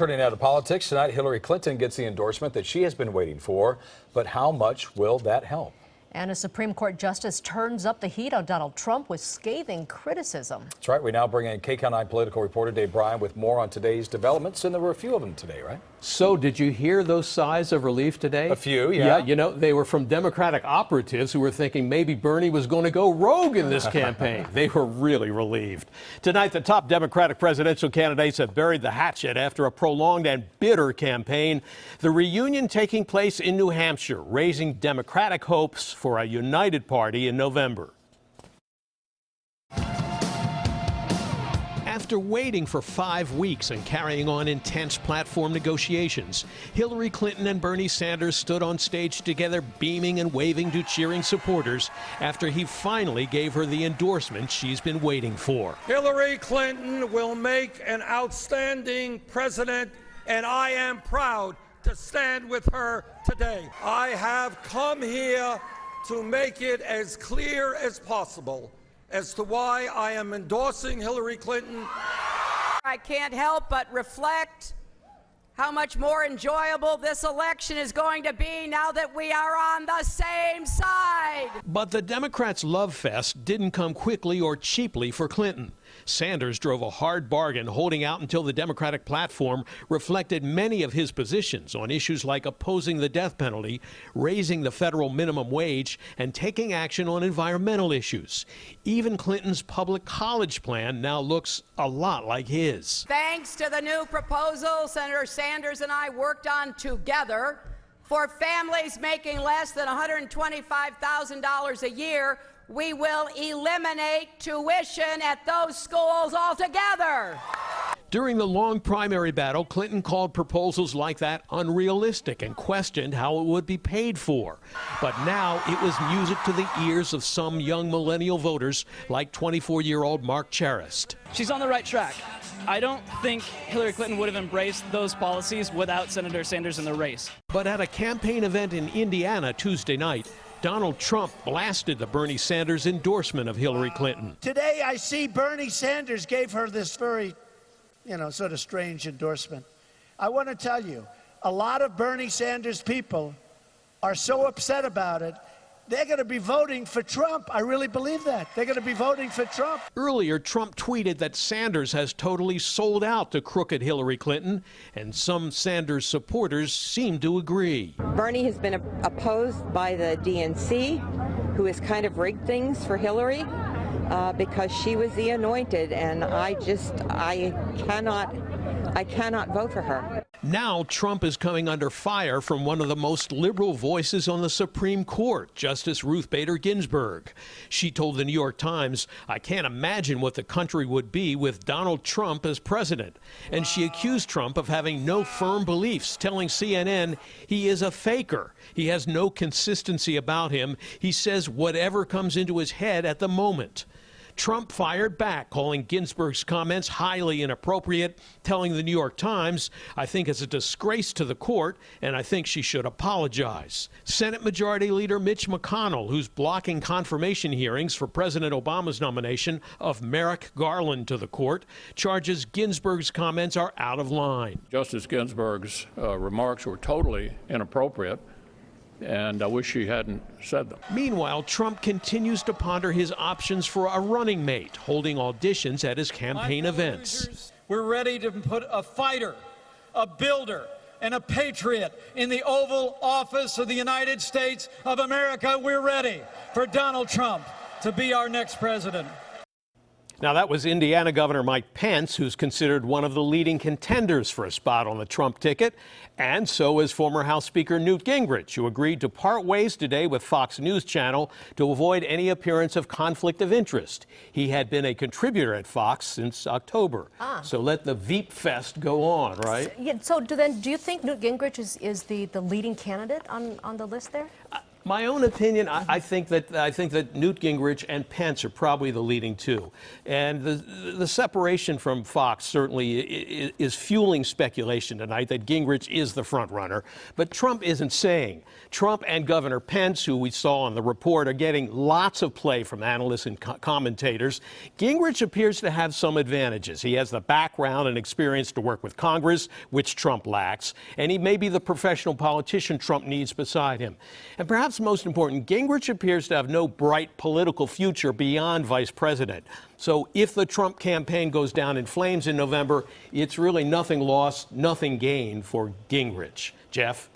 Turning out of politics tonight, Hillary Clinton gets the endorsement that she has been waiting for. But how much will that help? And a Supreme Court justice turns up the heat on Donald Trump with scathing criticism. That's right. We now bring in KCAL9 political reporter Bryan with more on today's developments, and there were a few of them today, right? So did you hear those sighs of relief today? A few, yeah. Yeah, you know, they were from Democratic operatives who were thinking maybe Bernie was going to go rogue in this campaign. They were really relieved. Tonight, the top Democratic presidential candidates have buried the hatchet after a prolonged and bitter campaign. The reunion taking place in New Hampshire, raising Democratic hopes for a united party in November. After waiting for 5 weeks and carrying on intense platform negotiations, Hillary Clinton and Bernie Sanders stood on stage together, beaming and waving to cheering supporters after he finally gave her the endorsement she's been waiting for. Hillary Clinton will make an outstanding president, and I am proud to stand with her today. I have come here to make it as clear as possible as to why I am endorsing Hillary Clinton. I can't help but reflect how much more enjoyable this election is going to be now that we are on the same side. But the Democrats' love fest didn't come quickly or cheaply for Clinton. Sanders drove a hard bargain, holding out until the Democratic platform reflected many of his positions on issues like opposing the death penalty, raising the federal minimum wage, and taking action on environmental issues. Even Clinton's public college plan now looks a lot like his. Thanks to the new proposal Senator Sanders and I worked on together for families making less than $125,000 a year, we will eliminate tuition at those schools altogether. During the long primary battle, Clinton called proposals like that unrealistic and questioned how it would be paid for. But now it was music to the ears of some young millennial voters like 24-year-old Mark Charest. She's on the right track. I don't think Hillary Clinton would have embraced those policies without Senator Sanders in the race. But at a campaign event in Indiana Tuesday night, Donald Trump blasted the Bernie Sanders endorsement of Hillary Clinton. Today I see Bernie Sanders gave her this very, sort of strange endorsement. I want to tell you, a lot of Bernie Sanders people are so upset about it, they're going to be voting for Trump. I really believe that. They're going to be voting for Trump. Earlier, Trump tweeted that Sanders has totally sold out to crooked Hillary Clinton, and some Sanders supporters seem to agree. Bernie has been opposed by the DNC, who has kind of rigged things for Hillary because she was the anointed, and I cannot vote for her. Now Trump is coming under fire from one of the most liberal voices on the Supreme Court, Justice Ruth Bader Ginsburg. She told the New York Times, "I can't imagine what the country would be with Donald Trump as president." And she accused Trump of having no firm beliefs, telling CNN he is a faker. He has no consistency about him. He says whatever comes into his head at the moment. Trump fired back, calling Ginsburg's comments highly inappropriate, telling the New York Times, "I think it's a disgrace to the court, and I think she should apologize." Senate Majority Leader Mitch McConnell, who's blocking confirmation hearings for President Obama's nomination of Merrick Garland to the court, charges Ginsburg's comments are out of line. Justice Ginsburg's remarks were totally inappropriate, and I wish she hadn't said them. Meanwhile, Trump continues to ponder his options for a running mate, holding auditions at his campaign events. We're ready to put a fighter, a builder, and a patriot in the Oval Office of the United States of America. We're ready for Donald Trump to be our next president. Now, that was Indiana Governor Mike Pence, who's considered one of the leading contenders for a spot on the Trump ticket. And so is former House Speaker Newt Gingrich, who agreed to part ways today with Fox News Channel to avoid any appearance of conflict of interest. He had been a contributor at Fox since October. So let the Veep Fest go on, right? So do you think Newt Gingrich is the leading candidate on the list there? My own opinion, I think that Newt Gingrich and Pence are probably the leading two, and the separation from Fox certainly is fueling speculation tonight that Gingrich is the front runner. But Trump isn't saying. Trump and Governor Pence, who we saw on the report, are getting lots of play from analysts and commentators. Gingrich appears to have some advantages. He has the background and experience to work with Congress, which Trump lacks, and he may be the professional politician Trump needs beside him. And perhaps most important, Gingrich appears to have no bright political future beyond vice president. So if the Trump campaign goes down in flames in November, it's really nothing lost, nothing gained for Gingrich. Jeff?